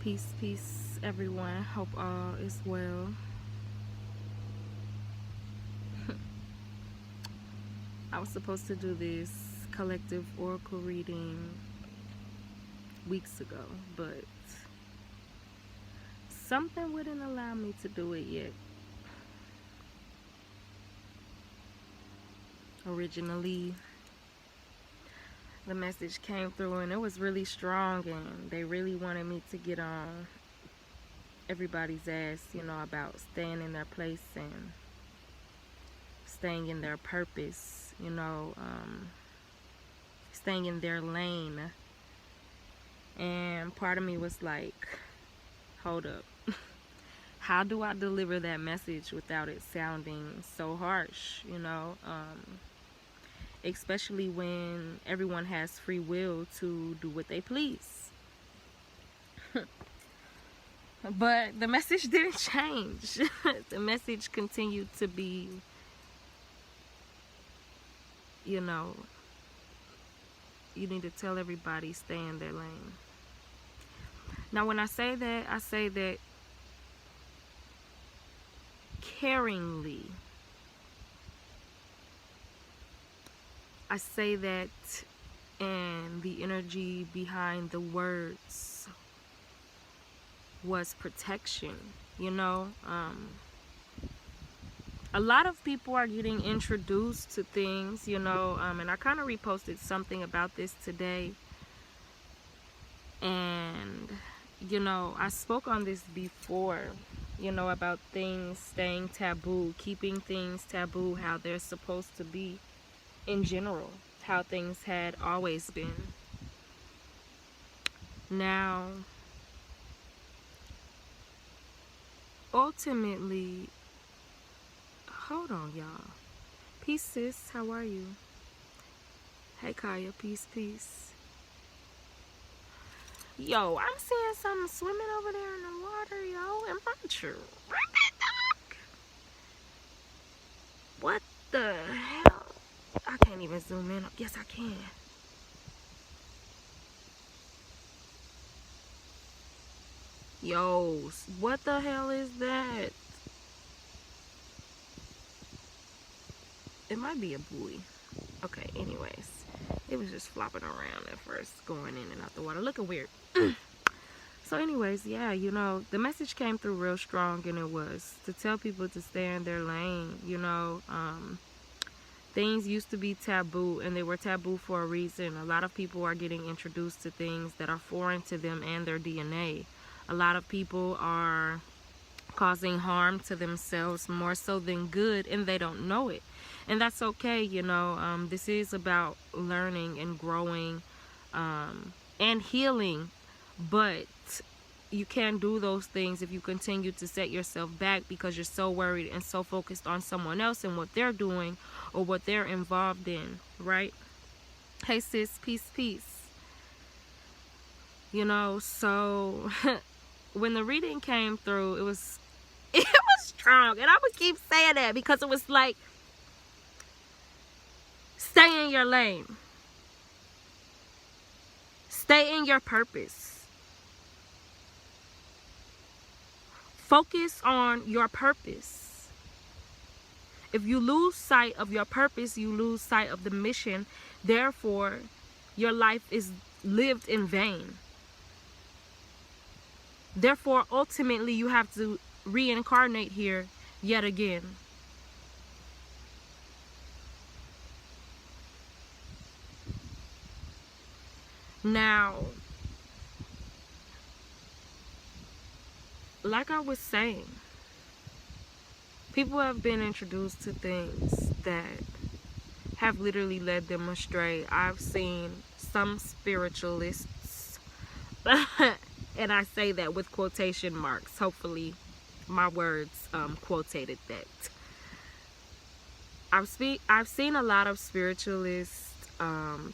Peace, peace, everyone. Hope all is well. I was supposed to do this collective oracle reading weeks ago, but something wouldn't allow me to do it yet. Originally, the message came through and it was really strong, and they really wanted me to get on everybody's ass, about staying in their place and staying in their purpose, staying in their lane. And part of me was like, hold up. How do I deliver that message without it sounding so harsh, especially when everyone has free will to do what they please. But the message didn't change. The message continued to be, you need to tell everybody stay in their lane. Now, when I say that caringly. I say that, and the energy behind the words was protection. A lot of people are getting introduced to things, and I kind of reposted something about this today. And, I spoke on this before, about things staying taboo, keeping things taboo, how they're supposed to be in general, how things had always been. Now, ultimately, hold on, y'all. Peace, sis. How are you? Hey, Kaya. Peace, peace. Yo, I'm seeing something swimming over there in the water, yo. Am I true? What the hell? I can't even zoom in. Yes, I can. Yo, what the hell is that? It might be a buoy. Okay, anyways. It was just flopping around at first, going in and out the water, looking weird. So anyways, yeah, the message came through real strong, and it was to tell people to stay in their lane. Things used to be taboo, and they were taboo for a reason. A lot of people are getting introduced to things that are foreign to them and their DNA. A lot of people are causing harm to themselves more so than good, and they don't know it. And that's okay, this is about learning and growing and healing. But you can't do those things if you continue to set yourself back because you're so worried and so focused on someone else and what they're doing or what they're involved in, right? Hey, sis, peace, peace. So when the reading came through, it was strong. And I would keep saying that because it was like, stay in your lane. Stay in your purpose. Focus on your purpose. If you lose sight of your purpose, you lose sight of the mission. Therefore, your life is lived in vain. Therefore, ultimately, you have to reincarnate here yet again. Now, like I was saying, people have been introduced to things that have literally led them astray. I've seen some spiritualists, and I say that with quotation marks. Hopefully, my words quotated that. I've seen a lot of spiritualists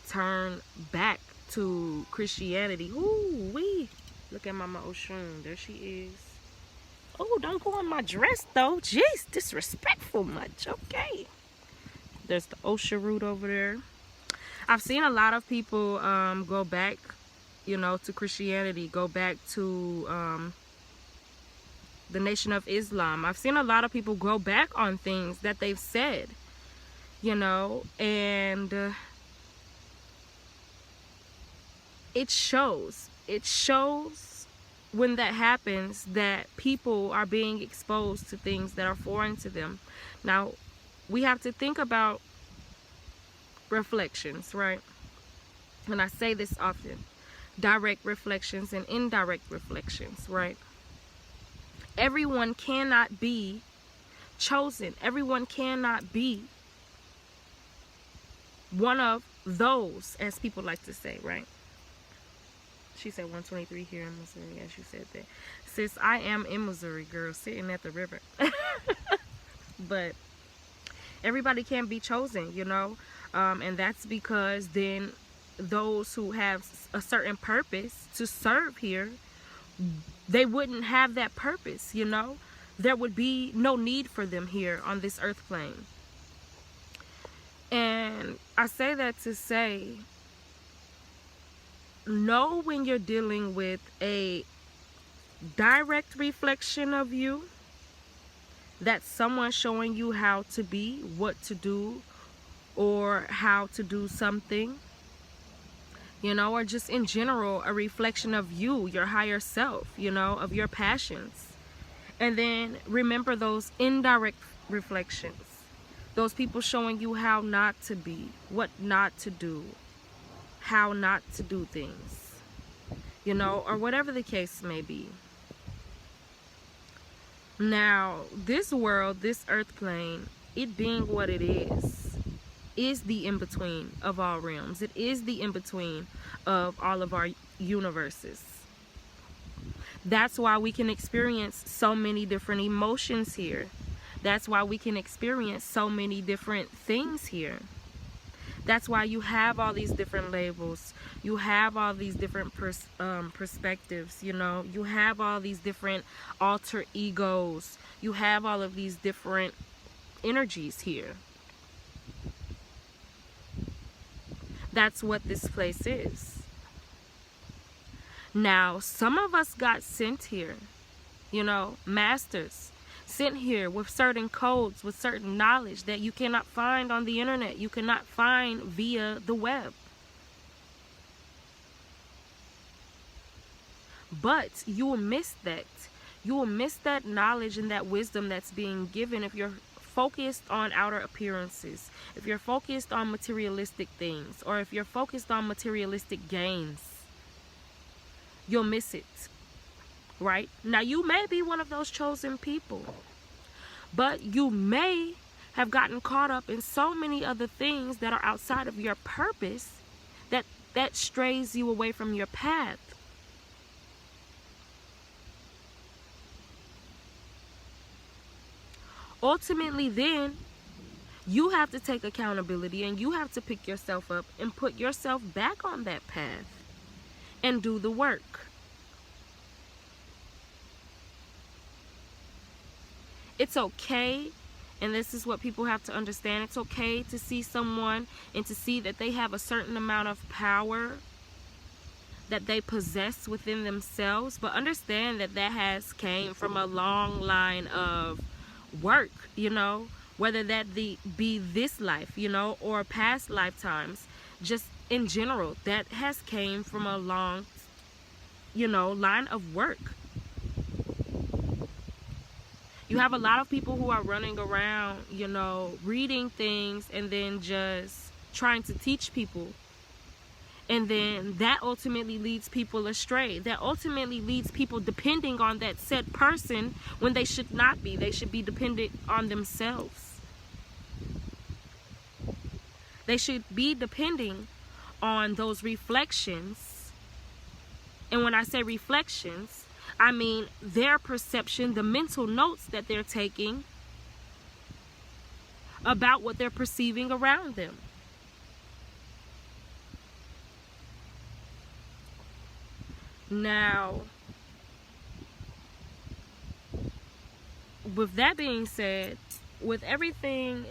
turn back to Christianity. Ooh, wee! Look at Mama Oshun. There she is. Oh, don't go on my dress, though. Jeez, disrespectful much. Okay. There's the OSHA root over there. I've seen a lot of people go back you know, to Christianity, go back to the Nation of Islam. I've seen a lot of people go back on things that they've said, you know, and it shows. It shows when that happens that people are being exposed to things that are foreign to them. Now, we have to think about reflections, right? And I say this often, direct reflections and indirect reflections, right? Everyone cannot be chosen. Everyone cannot be one of those, as people like to say, right? She said 123 here in Missouri, as you said that. Sis, I am in Missouri, girl, sitting at the river. But everybody can't be chosen, you know? And that's because then those who have a certain purpose to serve here, they wouldn't have that purpose, you know? There would be no need for them here on this earth plane. And I say that to say, know when you're dealing with a direct reflection of you, that's someone showing you how to be, what to do, or how to do something, you know, or just in general, a reflection of you, your higher self, you know, of your passions. And then remember those indirect reflections, those people showing you how not to be, what not to do, how not to do things, you know, or whatever the case may be. Now, this world, this earth plane, it being what it is the in-between of all realms. It is the in-between of all of our universes. That's why we can experience so many different emotions here. That's why we can experience so many different things here. That's why you have all these different labels. You have all these different perspectives, you know. You have all these different alter egos. You have all of these different energies here. That's what this place is. Now, some of us got sent here, you know, masters, sent here with certain codes, with certain knowledge that you cannot find on the internet. You cannot find via the web. But you will miss that. You will miss that knowledge and that wisdom that's being given if you're focused on outer appearances, if you're focused on materialistic things, or if you're focused on materialistic gains. You'll miss it, right? Now, you may be one of those chosen people, but you may have gotten caught up in so many other things that are outside of your purpose that strays you away from your path. Ultimately, then, you have to take accountability and you have to pick yourself up and put yourself back on that path and do the work. It's okay, and this is what people have to understand, it's okay to see someone and to see that they have a certain amount of power that they possess within themselves, but understand that that has came from a long line of work, you know, whether that be this life, you know, or past lifetimes, just in general, that has came from a long, you know, line of work. You have a lot of people who are running around, you know, reading things and then just trying to teach people. And then that ultimately leads people astray. That ultimately leads people depending on that said person when they should not be. They should be dependent on themselves. They should be depending on those reflections. And when I say reflections, I mean their perception, the mental notes that they're taking about what they're perceiving around them. Now, with that being said, with everything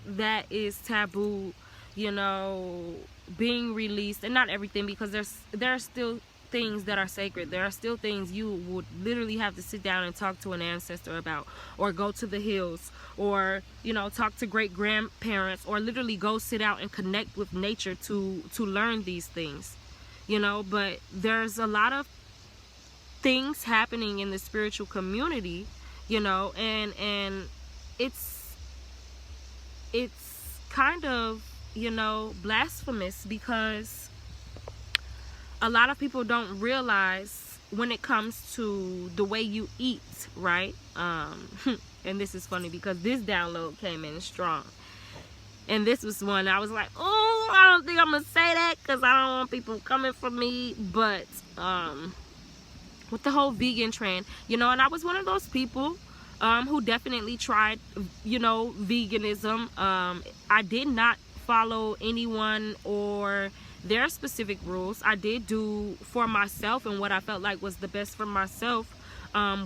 that is taboo you know, being released, and not everything, because there are still things that are sacred. There are still things you would literally have to sit down and talk to an ancestor about, or go to the hills, or, you know, talk to great grandparents, or literally go sit out and connect with nature to learn these things, you know. But there's a lot of things happening in the spiritual community, you know, and it's kind of, you know, blasphemous, because a lot of people don't realize when it comes to the way you eat, right? And this is funny because this download came in strong, and this was one I was like, oh, I don't think I'm gonna say that because I don't want people coming for me. But with the whole vegan trend, you know, and I was one of those people who definitely tried, you know, veganism. I did not follow anyone or their specific rules. I did do for myself and what I felt like was the best for myself,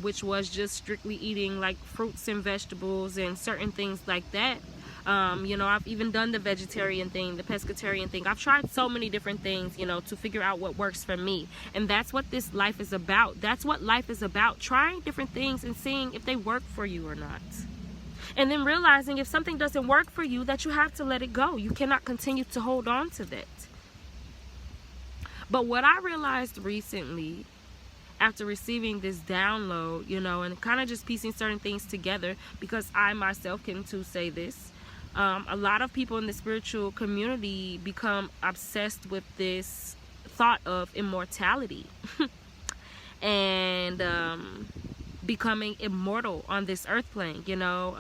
which was just strictly eating like fruits and vegetables and certain things like that. You know, I've even done the vegetarian thing, the pescatarian thing. I've tried so many different things, you know, to figure out what works for me. And that's what this life is about. That's what life is about. Trying different things and seeing if they work for you or not. And then realizing if something doesn't work for you, that you have to let it go. You cannot continue to hold on to that. But what I realized recently, after receiving this download, you know, and kind of just piecing certain things together, because I myself can too say this, a lot of people in the spiritual community become obsessed with this thought of immortality and becoming immortal on this earth plane, you know.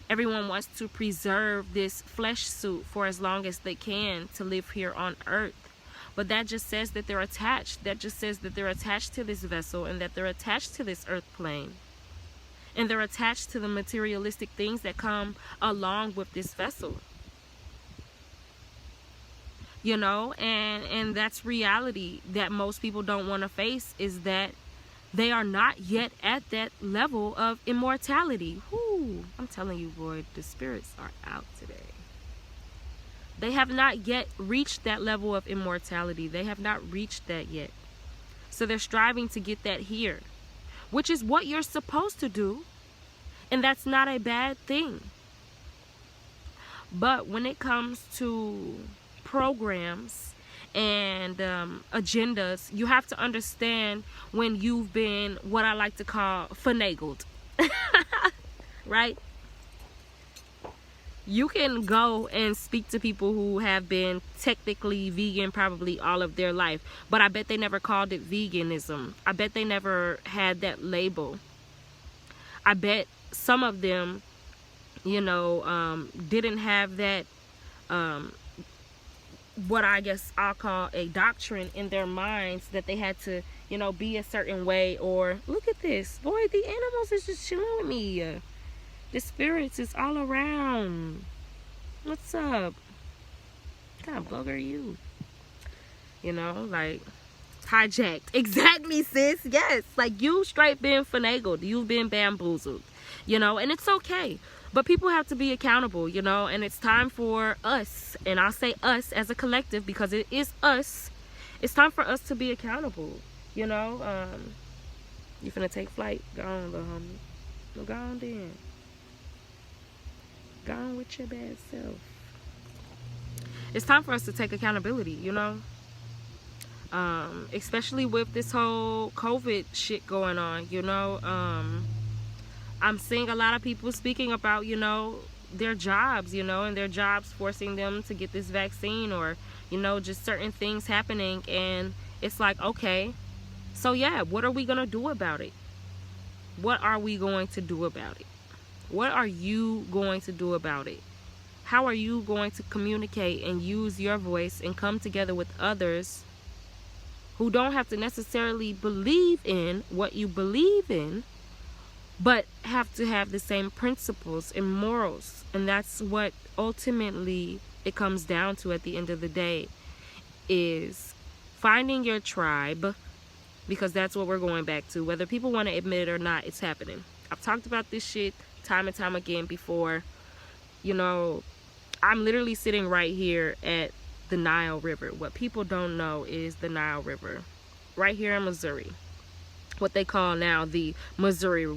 Everyone wants to preserve this flesh suit for as long as they can to live here on earth. But that just says that they're attached. That just says that they're attached to this vessel, and that they're attached to this earth plane. And they're attached to the materialistic things that come along with this vessel. You know, and that's reality that most people don't want to face, is that they are not yet at that level of immortality. Whoo, I'm telling you, boy, the spirits are out today. They have not yet reached that level of immortality. They have not reached that yet. So they're striving to get that here, which is what you're supposed to do. And that's not a bad thing. But when it comes to programs and agendas, you have to understand when you've been what I like to call finagled. Right? You can go and speak to people who have been technically vegan probably all of their life, but I bet they never called it veganism. I bet they never had that label. I bet some of them, you know, didn't have that, what I guess I'll call a doctrine in their minds, that they had to, you know, be a certain way. Or look at this, boy, the animals is just chilling with me. The spirits is all around. What's up? What kind of bugger are you? You know, like, hijacked. Exactly, sis. Yes. Like, you straight been finagled. You've been bamboozled. You know, and it's okay. But people have to be accountable, you know, and it's time for us, and I'll say us as a collective because it is us. It's time for us to be accountable, you know. You finna take flight? Go on, little homie. Well, go on then. Go on with your bad self. It's time for us to take accountability, you know. Especially with this whole COVID shit going on, you know. I'm seeing a lot of people speaking about, you know, their jobs, you know, and their jobs forcing them to get this vaccine, or, you know, just certain things happening. And it's like, okay, so yeah, what are we going to do about it? What are we going to do about it? What are you going to do about it? How are you going to communicate and use your voice and come together with others who don't have to necessarily believe in what you believe in, but have to have the same principles and morals? And that's what ultimately it comes down to at the end of the day, is finding your tribe, because that's what we're going back to. Whether people want to admit it or not, it's happening. I've talked about this shit time and time again before. You know, I'm literally sitting right here at the Nile River. What people don't know is the Nile River, right here in Missouri. What they call now the Missouri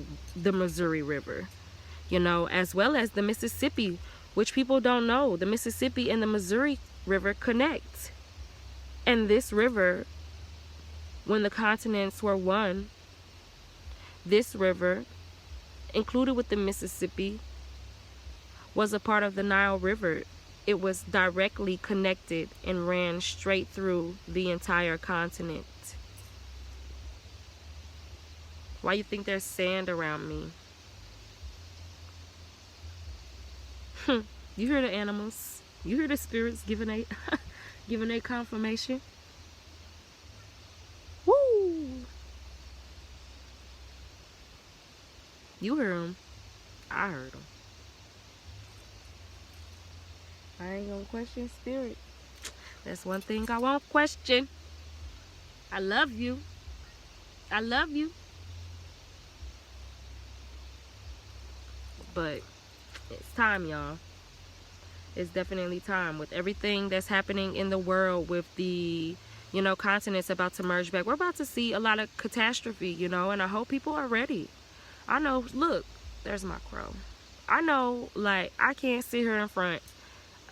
River, you know, as well as the Mississippi, which people don't know. The Mississippi and the Missouri River connect. And this river, when the continents were one, this river, included with the Mississippi, was a part of the Nile River. It was directly connected and ran straight through the entire continent. Why you think there's sand around me? You hear the animals? You hear the spirits giving a confirmation? Woo! You heard them. I heard them. I ain't gonna question spirit. That's one thing I won't question. I love you. I love you. But it's time, y'all. It's definitely time. With everything that's happening in the world, with the, you know, continents about to merge back, we're about to see a lot of catastrophe, you know, and I hope people are ready. I know, look, there's my crow. I know, like, I can't sit here in front.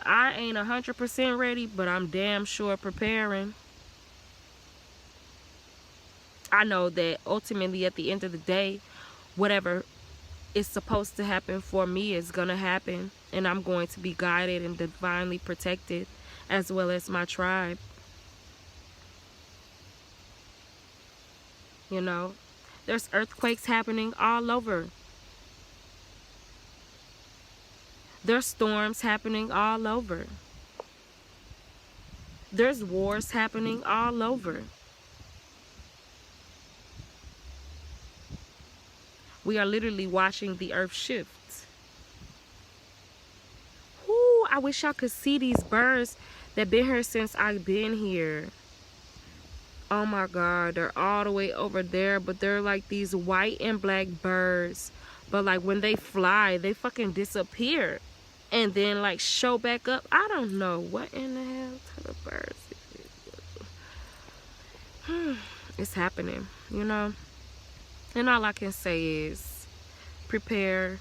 I ain't 100% ready, but I'm damn sure preparing. I know that ultimately at the end of the day, whatever is supposed to happen for me is gonna happen, and I'm going to be guided and divinely protected, as well as my tribe. You know, there's earthquakes happening all over. There's storms happening all over. There's wars happening all over. We are literally watching the earth shift. Ooh, I wish y'all could see these birds that been here since I've been here. Oh my God, they're all the way over there, but they're like these white and black birds. But like when they fly, they fucking disappear. And then like show back up. I don't know what in the hell type of birds it is. It's happening, you know. And all I can say is prepare,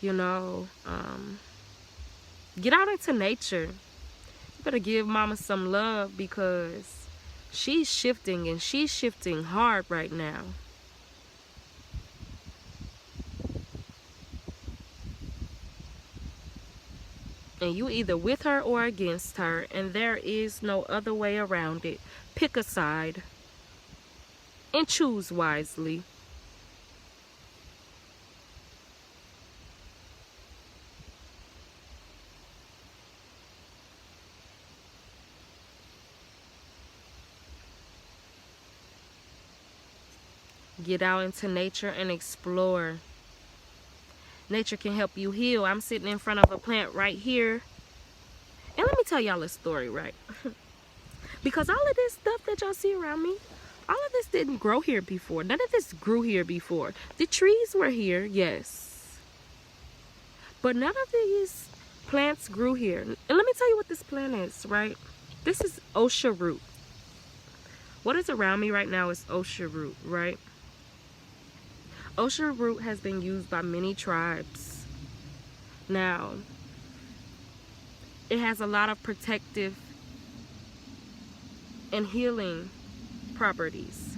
you know, get out into nature. You better give mama some love, because she's shifting, and she's shifting hard right now. And you either with her or against her, and there is no other way around it. Pick a side and choose wisely. Get out into nature and explore. Nature can help you heal. I'm sitting in front of a plant right here. And let me tell y'all a story, right? Because all of this stuff that y'all see around me, all of this didn't grow here before. None of this grew here before. The trees were here, yes. But none of these plants grew here. And let me tell you what this plant is, right? This is osha root. What is around me right now is osha root, right? Osha root has been used by many tribes. Now, it has a lot of protective and healing properties.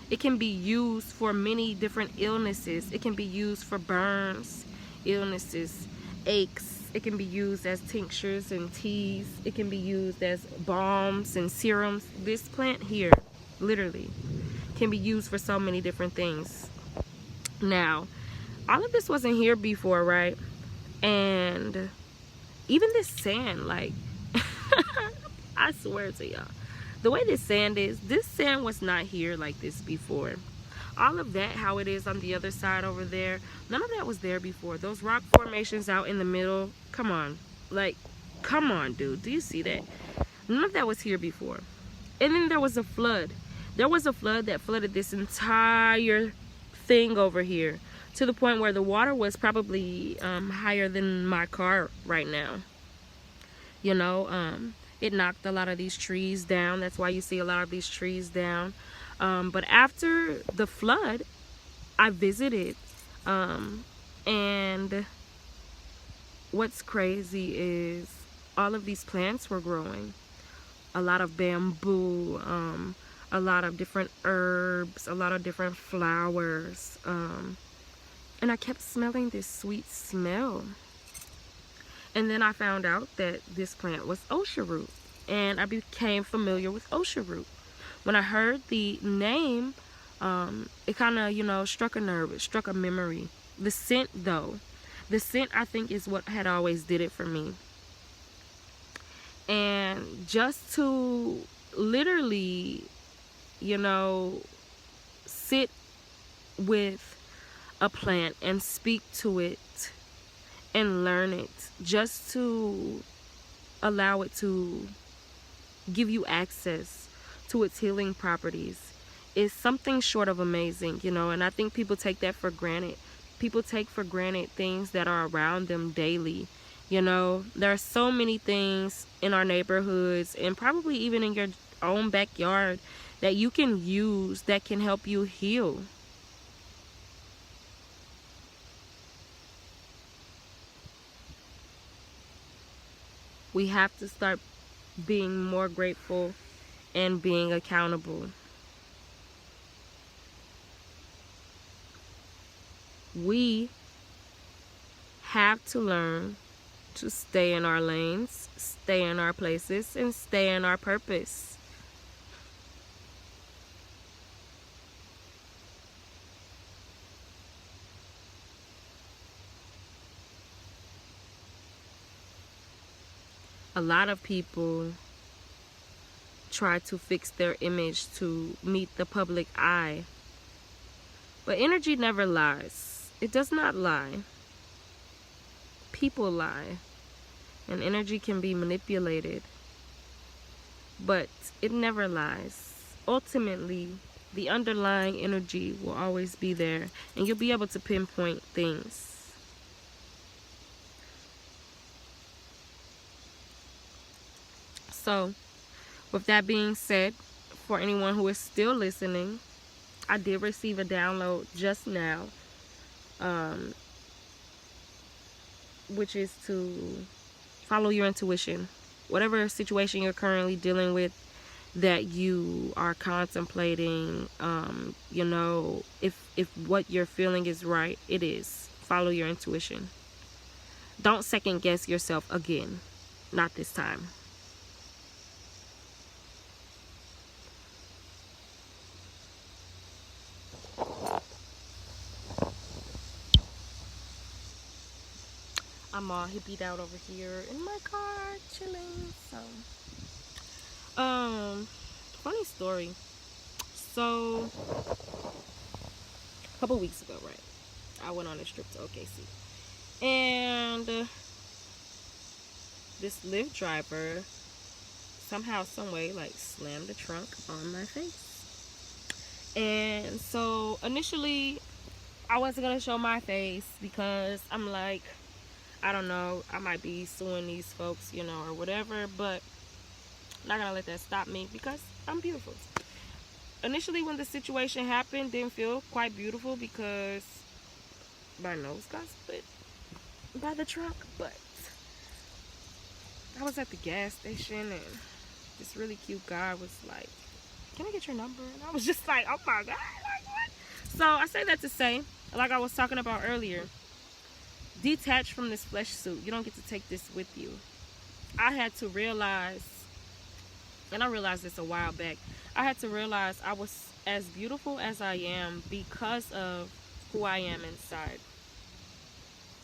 It can be used for many different illnesses. It can be used for burns, illnesses, aches. It can be used as tinctures and teas. It can be used as balms and serums. This plant here, literally, can be used for so many different things. Now, all of this wasn't here before, right? And even this sand, like, I swear to y'all, the way this sand is, this sand was not here like this before. All of that, how it is on the other side over there, none of that was there before. Those rock formations out in the middle, come on. Like, come on, dude. Do you see that? None of that was here before. And then there was a flood. There was a flood that flooded this entire thing over here, to the point where the water was probably higher than my car right now. You know, it knocked a lot of these trees down. That's why you see a lot of these trees down. But after the flood, I visited, and what's crazy is all of these plants were growing. A lot of bamboo, a lot of different herbs, a lot of different flowers. And I kept smelling this sweet smell. And then I found out that this plant was osha root. And I became familiar with osha root. When I heard the name, it kind of, you know, struck a nerve. It struck a memory. The scent, though. The scent, I think, is what had always did it for me. And just to literally, you know, sit with a plant and speak to it and learn it, just to allow it to give you access to its healing properties, is something short of amazing, you know. And I think people take that for granted. People take for granted things that are around them daily. You know, there are so many things in our neighborhoods and probably even in your own backyard that you can use that can help you heal. We have to start being more grateful and being accountable. We have to learn to stay in our lanes, stay in our places, and stay in our purpose. A lot of people try to fix their image to meet the public eye. But energy never lies. It does not lie. People lie. And energy can be manipulated. But it never lies. Ultimately, the underlying energy will always be there. And you'll be able to pinpoint things. So, with that being said, for anyone who is still listening, I did receive a download just now, which is to follow your intuition. Whatever situation you're currently dealing with that you are contemplating, you know, if what you're feeling is right, it is. Follow your intuition. Don't second guess yourself again. Not this time. I'm all hippied out over here in my car, chilling. So, funny story. So, a couple weeks ago, right, I went on a trip to OKC, and this Lyft driver somehow, some way, like slammed the trunk on my face. And so initially, I wasn't gonna show my face because I'm like, I don't know, I might be suing these folks, you know, or whatever, but I'm not gonna let that stop me because I'm beautiful. Initially, when the situation happened, didn't feel quite beautiful because my nose got split by the truck, but I was at the gas station and this really cute guy was like, can I get your number? And I was just like, oh my God, like what? So I say that to say, like I was talking about earlier, detach from this flesh suit. You don't get to take this with you. I had to realize, and I realized this a while back, I had to realize I was as beautiful as I am because of who I am inside.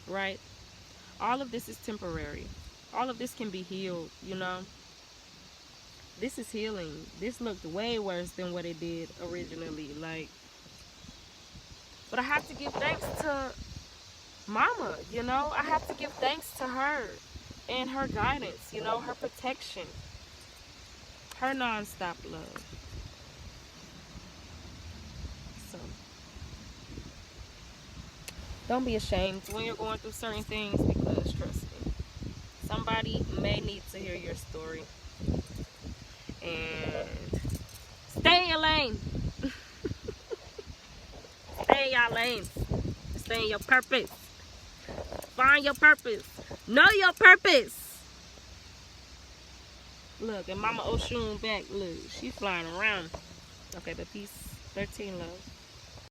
Right? All of this is temporary. All of this can be healed, you know? This is healing. This looked way worse than what it did originally. Like, but I have to give thanks to Mama, you know? I have to give thanks to her and her guidance, you know, her protection, her non-stop love. So, don't be ashamed when you're going through certain things because, trust me, Somebody may need to hear your story. And stay in your lane. Stay in your lanes. Stay in your purpose. Find your purpose. Know your purpose. Look, and Mama Oshun back. Look, she's flying around. Okay, but peace. 13 love.